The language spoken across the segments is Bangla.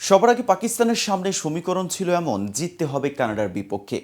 সবার আগে পাকিস্তানের সামনে সমীকরণ ছিল এমন, জিততে হবে কানাডার বিপক্ষে।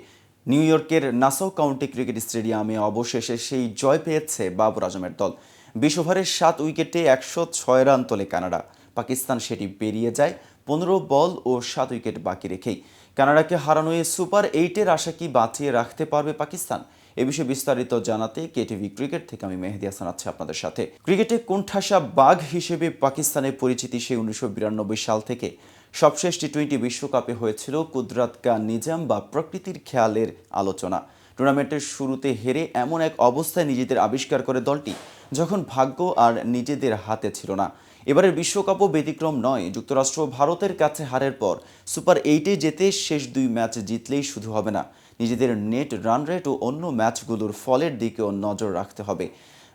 নিউ ইয়র্কের নাসাউ কাউন্টি ক্রিকেট স্টেডিয়ামে অবশেষে সেই জয় পেয়েছে বাবর আজমের দল। 20 ওভারে 7 উইকেটে 106 রান তোলে কানাডা। পাকিস্তান সেটি পেরিয়ে যায় 15 বল ও 7 উইকেট বাকি রেখেই। কানাডাকে হারানোয় সুপার 8-এর আশা কি বাঁচিয়ে রাখতে পারবে পাকিস্তান? এ বিষয়ে বিস্তারিত জানাতে কেটিভি ক্রিকেট থেকে আমি মেহেদী হাসান আছি আপনাদের সাথে। ক্রিকেটে কোণঠাসা বাঘ হিসেবে পাকিস্তানের পরিচিতি সেই 1992 সাল থেকে। সবশেষ টি-20 বিশ্বকাপে হয়েছিল কুদরাত কা নিজাম বা প্রকৃতির খেয়ালের আলোচনা। টুর্নামেন্টের শুরুতে হেরে এমন এক অবস্থায় নিজেদের আবিষ্কার করে দলটি, যখন ভাগ্য আর নিজেদের হাতে ছিল না। এবারের বিশ্বকাপও ব্যতিক্রম নয়। যুক্তরাষ্ট্র ভারতের কাছে হারের পর সুপার 8-এ যেতে শেষ 2 ম্যাচ জিতলেই শুধু হবে না, নিজেদের নেট রান রেট ও অন্য ম্যাচগুলোর ফলের দিকেও নজর রাখতে হবে।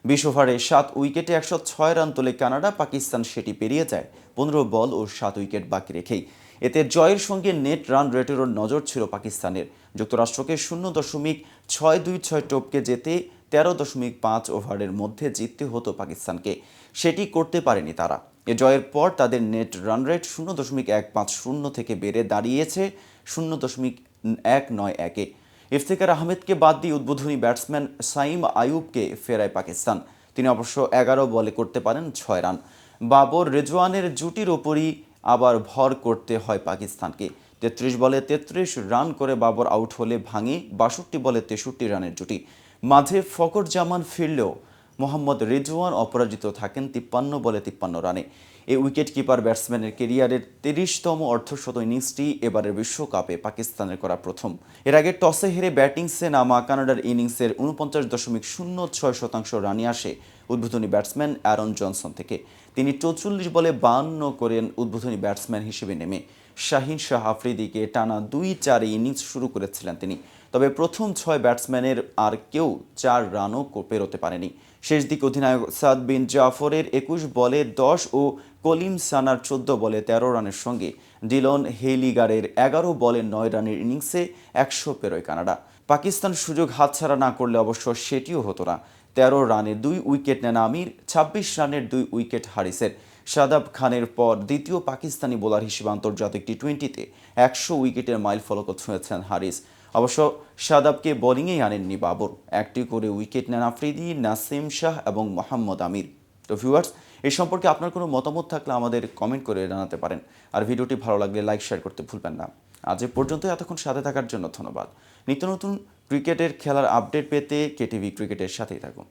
20 ওভারে 7 উইকেটে 106 রান তোলে কানাডা। পাকিস্তান সেটি পেরিয়ে যায় 15 বল ও 7 উইকেট বাকি রেখেই। এতে জয়ের সঙ্গে নেট রান রেটেরও নজর ছিল পাকিস্তানের। যুক্তরাষ্ট্রকে 0.626 টপকে যেতে 13.5 ওভারের মধ্যে জিততে হতো পাকিস্তানকে। সেটি করতে পারেনি তারা। এ জয়ের পর তাদের নেট রান রেট 0.150 থেকে বেড়ে দাঁড়িয়েছে 0.191-এ। ইফতেখার আহমেদকে বাদ দিয়ে উদ্বোধনী ব্যাটসম্যান সাইম আইয়ুবকে ফেরায় পাকিস্তান। তিনি অবশ্য 11 বলে করতে পারেন 6 রান। বাবর রেজওয়ানের জুটির ওপরই আবার ভর করতে হয় পাকিস্তানকে। 33 বলে 33 রান করে বাবর আউট হলে ভাঙে 62 বলে 63 রানের জুটি। মাঝে ফকর জামান ফিরলেও মোহাম্মদ রেজওয়ান অপরাজিত থাকেন 53 বলে 53 রানে। এই উইকেট কিপার ব্যাটসম্যানের কেরিয়ারের 30তম অর্ধশত ইনিংসটি এবারের বিশ্বকাপে পাকিস্তানের করা প্রথম। এর আগে টসে হেরে ব্যাটিংসে নামা কানাডার ইনিংসের 49.06% রানই আসে উদ্বোধনী ব্যাটসম্যান অ্যারন জনসন থেকে। তিনি 44 বলে 52 করেন উদ্বোধনী ব্যাটসম্যান হিসেবে নেমে। শাহিন শাহ আফ্রিদিকে টানা 2-4 ইনিংস শুরু করেছিলেন তিনি। তবে প্রথম 6 ব্যাটসম্যানের আর কেউ 4 রানও পেরোতে পারেনি। শেষ দিকে অধিনায়ক সাদ বিন জাফরের 21 বলে 10 ও কলিম সানার 14 বলে 13 রানের সঙ্গে ডিলন হেইলিগারের 11 বলে 9 রানের ইনিংসে 100 পেরোয় কানাডা। পাকিস্তান সুযোগ হাতছাড়া না করলে অবশ্য সেটিও হতো না। 13 রানে 2 উইকেট নেন আমির, 26 রানের 2 উইকেট হারিসের। শাদাব খানের পর দ্বিতীয় পাকিস্তানি বোলার হিসেবে আন্তর্জাতিক টি-20-তে 100 উইকেটের মাইলফলকও ছুঁয়েছেন হারিস। অবশ্য শাদাবকে বোলিংয়েই আনেননি বাবর। একটি করে উইকেট নেন আফ্রিদি, নাসিম শাহ এবং মোহাম্মদ আমির। তো ভিউয়ার্স, এই সম্পর্কে আপনার কোনো মতামত থাকলে আমাদের কমেন্ট করে জানাতে পারেন। আর ভিডিওটি ভালো লাগলে লাইক শেয়ার করতে ভুলবেন না। আজ এ পর্যন্ত, এতক্ষণ সাথে থাকার জন্য ধন্যবাদ। নিত্য নতুন ক্রিকেটের খেলার আপডেট পেতে কেটিভি ক্রিকেটের সাথেই থাকুন।